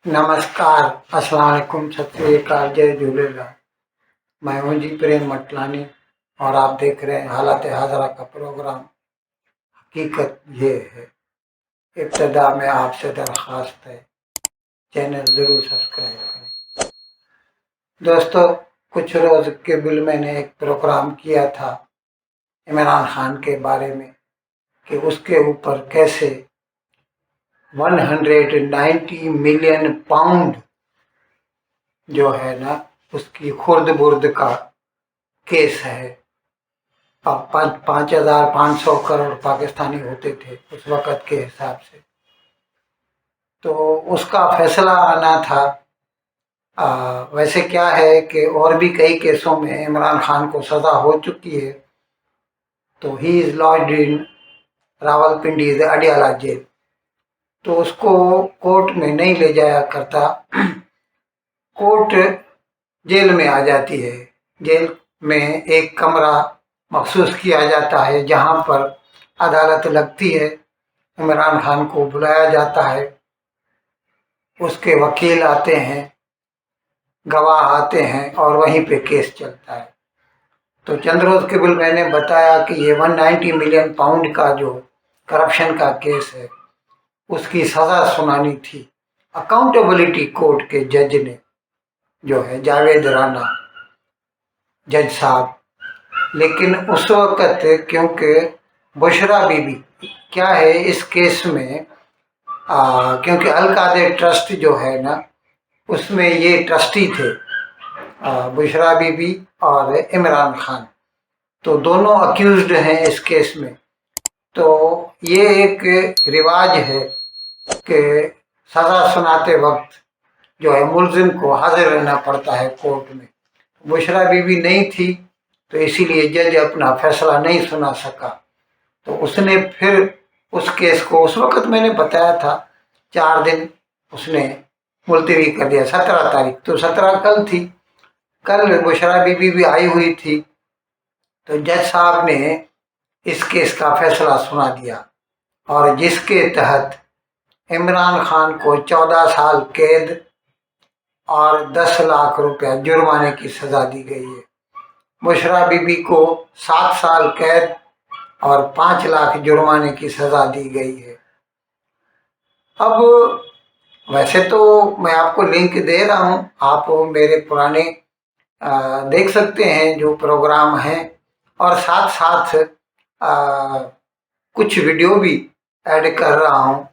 नमस्कार, अस्सलाम वालेकुम, सत श्री अकाल, जय झूलेलाल। मैं हूं जी प्रेम मटलानी और आप देख रहे हैं हालात हाजरा का प्रोग्राम। हकीकत ये है, इब्तदा में आपसे दरख्वास्त है, चैनल ज़रूर सब्सक्राइब करें। दोस्तों, कुछ रोज़ कबल मैंने एक प्रोग्राम किया था इमरान खान के बारे में कि उसके ऊपर कैसे 190 मिलियन पाउंड जो है ना, उसकी खुर्द बुर्द का केस है। 5,500 करोड़ पाकिस्तानी होते थे उस वक़्त के हिसाब से, तो उसका फैसला आना था। वैसे क्या है कि और भी कई केसों में इमरान खान को सज़ा हो चुकी है, तो he is lodged in Rawalpindi Adiala jail, तो उसको कोर्ट में नहीं ले जाया करता। कोर्ट जेल में आ जाती है। जेल में एक कमरा मखसूस किया जाता है जहां पर अदालत लगती है। इमरान खान को बुलाया जाता है, उसके वकील आते हैं, गवाह आते हैं और वहीं पे केस चलता है। तो चंद रोज कबल मैंने बताया कि ये 190 मिलियन पाउंड का जो करप्शन का केस है, उसकी सज़ा सुनानी थी। अकाउंटेबिलिटी कोर्ट के जज ने, जो है जावेद राना जज साहब, लेकिन उस वक़्त क्योंकि बुशरा बीबी क्या है इस केस में, क्योंकि अल कादिर ट्रस्ट जो है ना, उसमें ये ट्रस्टी थे बुशरा बीबी और इमरान खान, तो दोनों अक्यूज्ड हैं इस केस में। तो ये एक रिवाज है कि सज़ा सुनाते वक्त जो है मुलजिम को हाजिर रहना पड़ता है कोर्ट में। बुशरा बीबी नहीं थी, तो इसीलिए जज अपना फैसला नहीं सुना सका। तो उसने फिर उस केस को, उस वक़्त मैंने बताया था 4 दिन उसने मुलतवी कर दिया। 17 तारीख, तो 17 कल थी, कल बुशरा बीबी भी आई हुई थी। तो जज साहब ने इस केस का फैसला सुना दिया और जिसके तहत इमरान खान को 14 साल कैद और 10 लाख रुपया जुर्माने की सज़ा दी गई है। बुशरा बीबी को 7 साल कैद और 5 लाख जुर्माने की सज़ा दी गई है। अब वैसे तो मैं आपको लिंक दे रहा हूँ, आप मेरे पुराने देख सकते हैं जो प्रोग्राम हैं, और साथ साथ कुछ वीडियो भी ऐड कर रहा हूँ।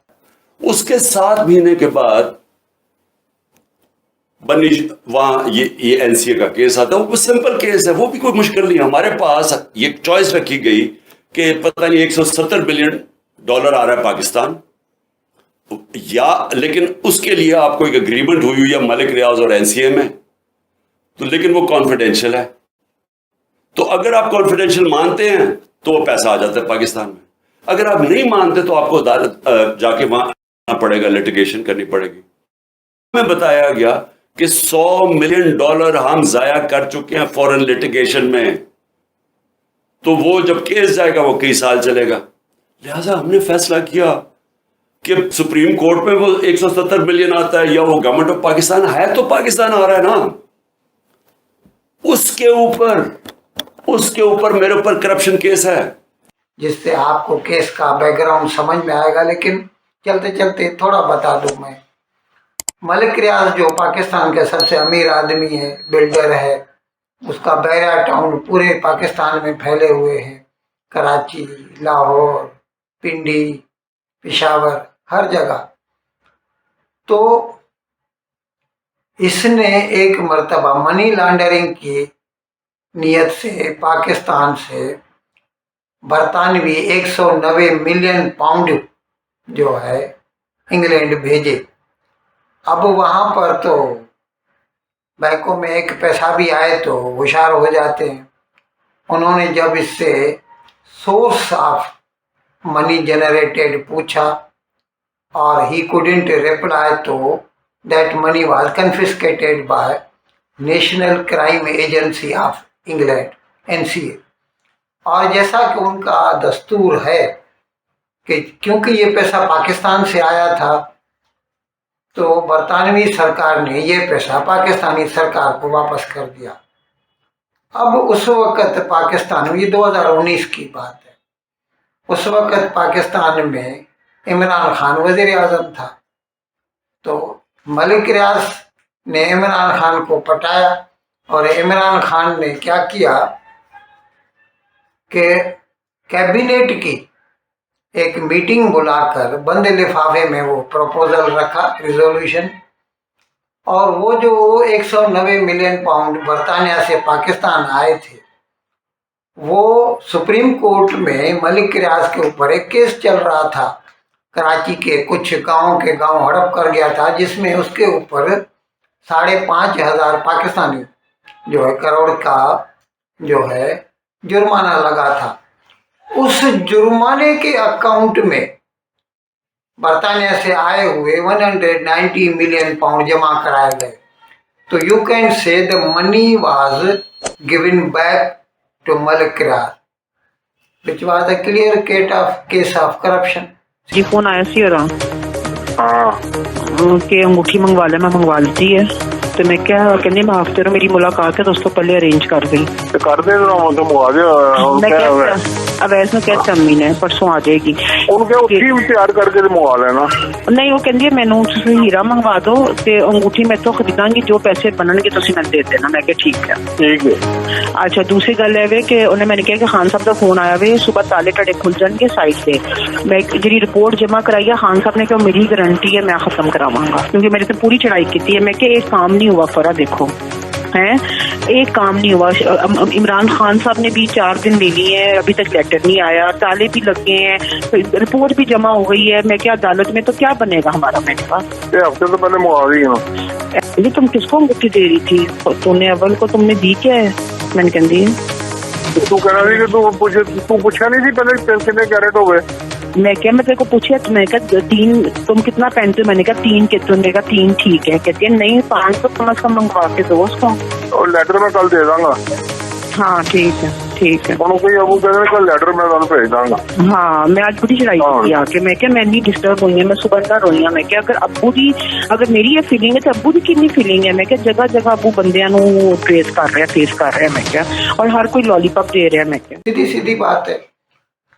उसके 7 महीने के बाद वहां ये एनसीए का केस आता है। वो सिंपल केस है, वो भी कोई मुश्किल नहीं। हमारे पास ये चॉइस रखी गई कि पता नहीं 170 बिलियन डॉलर आ रहा है पाकिस्तान, लेकिन उसके लिए आपको एक एग्रीमेंट हुई हुई है मलिक रियाज और एनसीए में, तो लेकिन वो कॉन्फिडेंशियल है। तो अगर आप कॉन्फिडेंशियल मानते हैं तो वो पैसा आ जाता है पाकिस्तान में। अगर आप नहीं मानते तो आपको अदालत जाके वहां आना पड़ेगा, लिटिगेशन करनी पड़ेगी। में बताया गया कि 100 मिलियन डॉलर हम जाया कर चुके हैं फॉरेन लिटिगेशन में, तो वो जब केस जाएगा वो कई साल चलेगा। लिहाजा हमने फैसला किया कि सुप्रीम कोर्ट में वो 170 मिलियन आता है या वो गवर्नमेंट ऑफ पाकिस्तान है, तो पाकिस्तान आ रहा है ना, उसके ऊपर मेरे ऊपर करप्शन केस है। जिससे आपको केस का बैकग्राउंड समझ में आएगा, लेकिन चलते चलते थोड़ा बता दूं मैं। मलिक रियाज जो पाकिस्तान के सबसे अमीर आदमी है, बिल्डर है, उसका बैरिया टाउन पूरे पाकिस्तान में फैले हुए हैं। कराची, लाहौर, पिंडी, पेशावर, हर जगह। तो इसने एक मर्तबा मनी लॉन्ड्रिंग की नीयत से पाकिस्तान से बरतानवी 190 मिलियन पाउंड जो है इंग्लैंड भेजे। अब वहाँ पर तो बैंकों में एक पैसा भी आए तो होशियार हो जाते हैं। उन्होंने जब इससे सोर्स ऑफ मनी जनरेटेड पूछा और ही कुडंट रिप्लाई, तो that money was confiscated by national crime agency of England, NCA. और जैसा कि उनका दस्तूर है कि क्योंकि ये पैसा पाकिस्तान से आया था, तो बरतानवी सरकार ने ये पैसा पाकिस्तानी सरकार को वापस कर दिया। अब उस वक़्त पाकिस्तान में, ये 2019 की बात है, उस वक़्त पाकिस्तान में इमरान खान वज़ीर आज़म था। तो मलिक रियाज ने इमरान खान को पटाया और इमरान खान ने क्या किया कि कैबिनेट की एक मीटिंग बुलाकर बंद लिफाफे में वो प्रपोजल रखा, रिजोल्यूशन, और वो जो 190 मिलियन पाउंड बरतानिया से पाकिस्तान आए थे, वो सुप्रीम कोर्ट में मलिक रियाज के ऊपर एक केस चल रहा था। कराची के कुछ गांव हड़प कर गया था, जिसमें उसके ऊपर 5,500 पाकिस्तानी जो है करोड़ का जो है जुर्माना लगा था। उस जुर्माने के अकाउंट में बरतानिया से आए हुए 190 मिलियन पाउंड जमा कराए गए। तो you can say the money was given back to Malik Riaz, which was a clear case of corruption. जी फोन आया सी और कि अंगूठी मंगवा ले, मैं मंगवा लेती है। तो मैं क्या कहनी, मैं हफ्ते मेरी मुलाकात है तो उसको पहले अरेंज कर गई। कर दे तो मंगवा दे। अवैस में कहते अम्मी ने परसों आ जाएगी, उनके उसी तैयार करके मंगवा लेना। नहीं, वो कहती है मैनू तुसीं हीरा मंगवा दो ते अंगूठी मैं तो खरीदांगी, जो पैसे बनणगे तुसीं मैनूं दे देना। मैं कहा ठीक है। ठीक है। अच्छा, दूसरी गल है वे कि उन्हें मैंने कहा कि खान साहब का फोन आया वे, सुबह ताले टड़े खुल जाएंगे साइड से। मैं जी रिपोर्ट जमा कराई है, खान साहब ने कहा मेरी गारंटी है मैं खत्म करावांगा, क्योंकि मेरे से पूरी चढ़ाई की है। मैं क्या एक काम नहीं हुआ फरा, देखो हैं एक काम नहीं हुआ। इमरान खान साहब ने भी 4 दिन ले लिए हैं, अभी तक लेटर नहीं आया, ताले भी लगे हैं, रिपोर्ट भी जमा हो गई है। मैं क्या अदालत में तो क्या बनेगा हमारा? मेरे पास हफ्ते तो पहले मंगवा दी ना। ये तुम किसको अंगूठी दे रही थी? तूने अव्वल को तुमने दी क्या है? मैंने कह दी तू कह रही कि तू पूछा नहीं थी पहले कितने कैरेट हो गए? मैं क्या, मैं तेरे को पूछा, मैं कहा 3, तुम कितना पहनते हो? मैंने कहा 3 के, तुमने कहा 3 ठीक है। कहती है नहीं 5 तो कम से कम मंगवा के दो उसको। और लेटर मैं कल दे दूंगा। हाँ ठीक है, ठीक है। कोई अबू कहते कल लेटर मैं तुम भेज दूंगा। हाँ, मैं आज बड़ी चढ़ाई की आके, मैं क्या मैं नहीं डिस्टर्ब हुई है, मैं सुबह ना रोई हूं। मैं क्या अगर मेरी ये फीलिंग है तो अबू की कितनी फीलिंग है? मैं क्या जगह जगह अबू बंदियां नूं ट्रेस कर रहे हैं, फेस कर रहे हैं। मैं क्या, और हर कोई लॉलीपॉप दे रहा है। मैं क्या, सीधी सीधी बात है,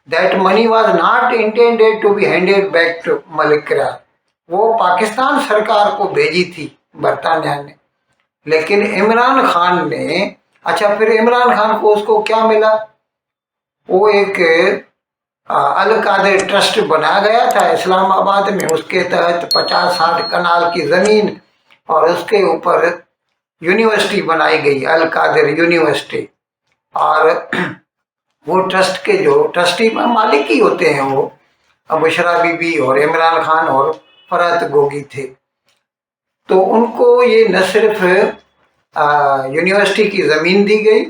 that money was not intended to be handed back to Malik रियाज। वो पाकिस्तान सरकार को भेजी थी बरतानिया ने, लेकिन इमरान खान ने, अच्छा फिर इमरान खान को उसको क्या मिला? वो एक अल कादिर ट्रस्ट बनाया गया था इस्लामाबाद में, उसके तहत 50-60 कनाल की ज़मीन और उसके ऊपर यूनिवर्सिटी बनाई गई, अल कादिर यूनिवर्सिटी। और वो ट्रस्ट के जो ट्रस्टी मालिक ही होते हैं वो बुशरा बीबी और इमरान खान और फरहत गोगी थे। तो उनको ये न सिर्फ यूनिवर्सिटी की ज़मीन दी गई,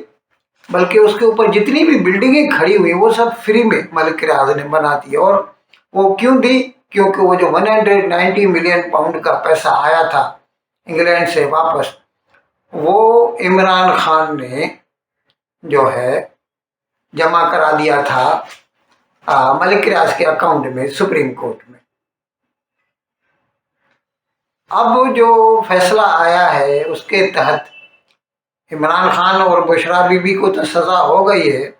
बल्कि उसके ऊपर जितनी भी बिल्डिंगें खड़ी हुई वो सब फ्री में मलिक रियाज ने बना दी। और वो क्यों दी? क्योंकि वो जो 190 मिलियन पाउंड का पैसा आया था इंग्लैंड से वापस, वो इमरान खान ने जो है जमा करा दिया था मलिक रियाज के अकाउंट में सुप्रीम कोर्ट में। अब जो फैसला आया है उसके तहत इमरान खान और बुशरा बीबी को तो सज़ा हो गई है।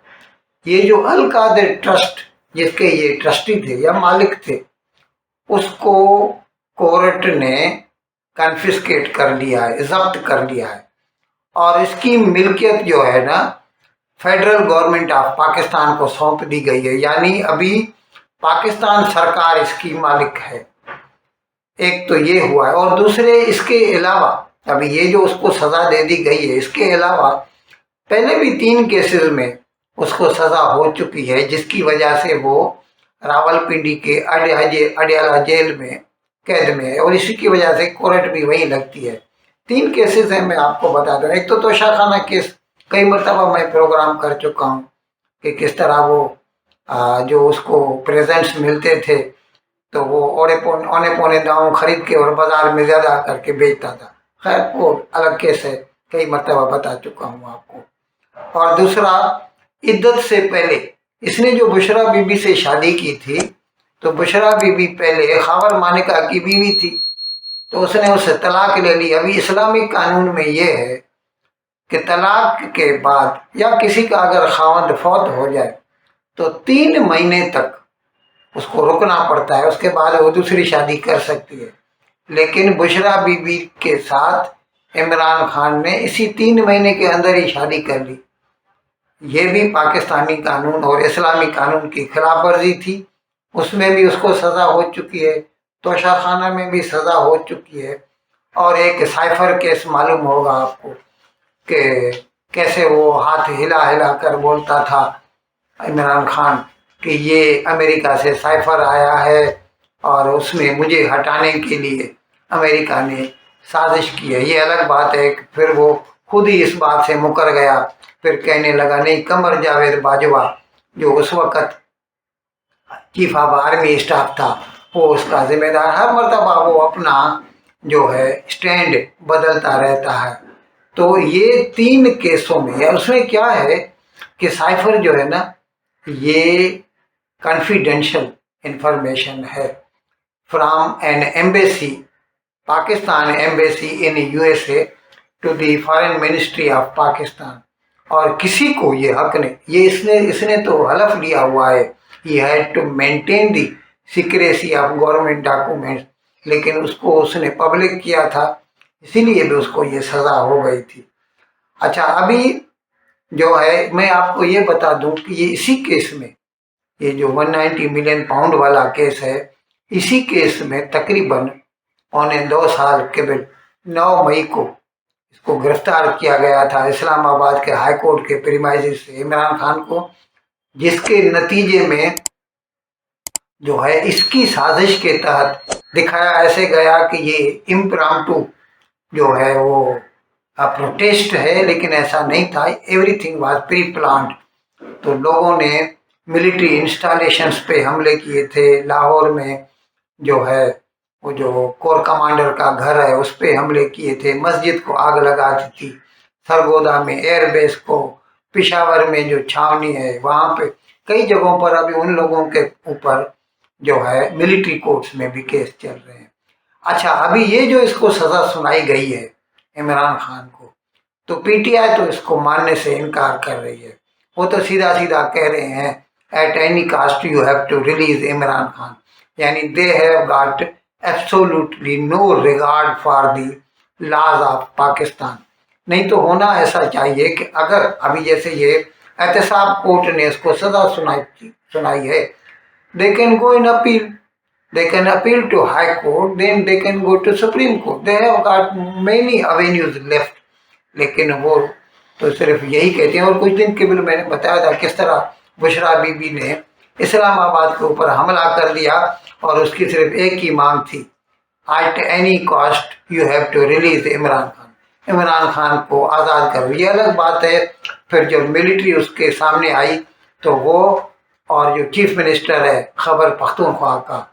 ये जो अल कादिर ट्रस्ट जिसके ये ट्रस्टी थे या मालिक थे, उसको कोर्ट ने कन्फिस्केट कर लिया है, जब्त कर लिया है, और इसकी मिल्कियत जो है ना फेडरल गवर्नमेंट ऑफ पाकिस्तान को सौंप दी गई है। यानी अभी पाकिस्तान सरकार इसकी मालिक है। एक तो ये हुआ है, और दूसरे इसके अलावा अभी ये जो उसको सज़ा दे दी गई है, इसके अलावा पहले भी 3 केसेस में उसको सज़ा हो चुकी है, जिसकी वजह से वो रावलपिंडी के अडियाला जेल में कैद में है, और इसी की वजह से कोर्ट भी वहीं लगती है। 3 केसेस हैं, मैं आपको बता दूँ। एक तो तोशाखाना केस, कई मरतबा मैं प्रोग्राम कर चुका हूँ कि किस तरह वो जो उसको प्रेजेंट्स मिलते थे तो वो औने पौने दाम खरीद के और बाज़ार में ज़्यादा करके बेचता था। खैर वो अलग केस है, कई मरतबा बता चुका हूँ आपको। और दूसरा, इद्दत से पहले इसने जो बुशरा बीबी से शादी की थी, तो बुशरा बीबी पहले खावर मानिका की बीवी थी। तो उसने उससे तलाक ले ली। अभी इस्लामिक कानून में ये है कि तलाक के बाद या किसी का अगर खावंद फौत हो जाए तो 3 महीने तक उसको रुकना पड़ता है, उसके बाद वो दूसरी शादी कर सकती है। लेकिन बुशरा बीबी के साथ इमरान खान ने इसी 3 महीने के अंदर ही शादी कर ली। ये भी पाकिस्तानी कानून और इस्लामी कानून की खिलाफ वर्जी थी। उसमें भी उसको सज़ा हो चुकी है, तोशाखाना में भी सज़ा हो चुकी है। और एक साइफर केस मालूम होगा आपको कि कैसे वो हाथ हिला हिला कर बोलता था इमरान खान कि ये अमेरिका से साइफर आया है और उसमें मुझे हटाने के लिए अमेरिका ने साजिश की है। ये अलग बात है कि फिर वो खुद ही इस बात से मुकर गया, फिर कहने लगा नहीं, कमर जावेद बाजवा जो उस वक़्त चीफ ऑफ आर्मी स्टाफ था वो उसका जिम्मेदार। हर मरतबा वो अपना जो है स्टैंड बदलता रहता है। तो ये 3 केसों में उसमें क्या है कि साइफर जो है ना, ये कॉन्फिडेंशियल इंफॉर्मेशन है from an embassy, Pakistan embassy in USA to the foreign ministry of Pakistan. और किसी को ये हक नहीं, ये इसने तो हलफ लिया हुआ है, he had to maintain the secrecy of government documents, लेकिन उसको उसने पब्लिक किया था, इसीलिए भी उसको ये सज़ा हो गई थी। अच्छा, अभी जो है मैं आपको ये बता दूं कि ये इसी केस में, ये जो 190 मिलियन पाउंड वाला केस है, इसी केस में तकरीबन 2 साल केवल 9 मई को इसको गिरफ्तार किया गया था इस्लामाबाद के हाई कोर्ट के प्रीमाइसेस से इमरान खान को, जिसके नतीजे में जो है इसकी साजिश के तहत दिखाया ऐसे गया कि ये इम्प्रॉम्प्टू जो है वो प्रोटेस्ट है, लेकिन ऐसा नहीं था, एवरीथिंग वाज प्री प्लान्ड। तो लोगों ने मिलिट्री इंस्टॉलेशंस पे हमले किए थे, लाहौर में जो है वो जो कोर कमांडर का घर है उस पे हमले किए थे, मस्जिद को आग लगा दी थी, सरगोदा में एयरबेस को, पेशावर में जो छावनी है वहाँ पे, कई जगहों पर अभी उन लोगों के ऊपर जो है मिलिट्री कोर्ट्स में भी केस चल रहे हैं। अच्छा, अभी ये जो इसको सज़ा सुनाई गई है इमरान खान को, तो पीटीआई तो इसको मानने से इनकार कर रही है। वो तो सीधा सीधा कह रहे हैं at any cost you have to release Imran Khan, यानी they have got absolutely no regard for the laws of Pakistan. नहीं तो होना ऐसा चाहिए कि अगर अभी जैसे ये एहतसाब कोर्ट ने इसको सज़ा सुनाई है, they can go in appeal, they can appeal to high court, then they can go to supreme court, they have got many avenues left। लेकिन वो तो सिर्फ यही कहते हैं। और कुछ दिन के मैंने बताया था किस तरह बुशरा बीबी ने इस्लामाबाद के ऊपर हमला कर दिया और उसकी सिर्फ एक ही मांग थी, at any cost you have to release Imran Khan, Imran Khan को आज़ाद करो। ये अलग बात है, फिर जब मिलिट्री उसके सामने आई तो वो और जो चीफ मिनिस्टर है खैबर पख्तूनख्वा का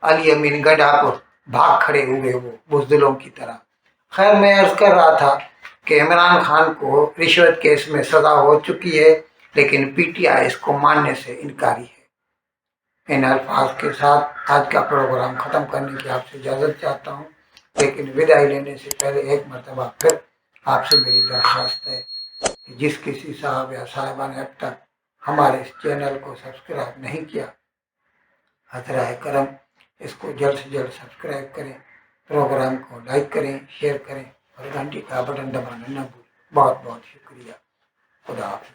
अली अमीन गंडापुर भाग खड़े हुए वो बुज़दिलों की तरह। खैर, मैं अर्ज़ कर रहा था कि इमरान खान को रिश्वत केस में सज़ा हो चुकी है, लेकिन पीटीआई इसको मानने से इनकारी है। इन अल्फाज के साथ आज का प्रोग्राम ख़त्म करने की आपसे इजाज़त चाहता हूँ, लेकिन विदाई लेने से पहले एक मरतबा फिर आपसे मेरी दरख्वास्त है कि जिस किसी साहब या साहिबा ने अब तक हमारे इस चैनल को सब्सक्राइब नहीं किया, हज़रा करम इसको जल्द से जल्द सब्सक्राइब करें, प्रोग्राम को लाइक करें, शेयर करें और घंटी का बटन दबाना न भूलें। बहुत बहुत शुक्रिया। खुदा हाफ़िज़।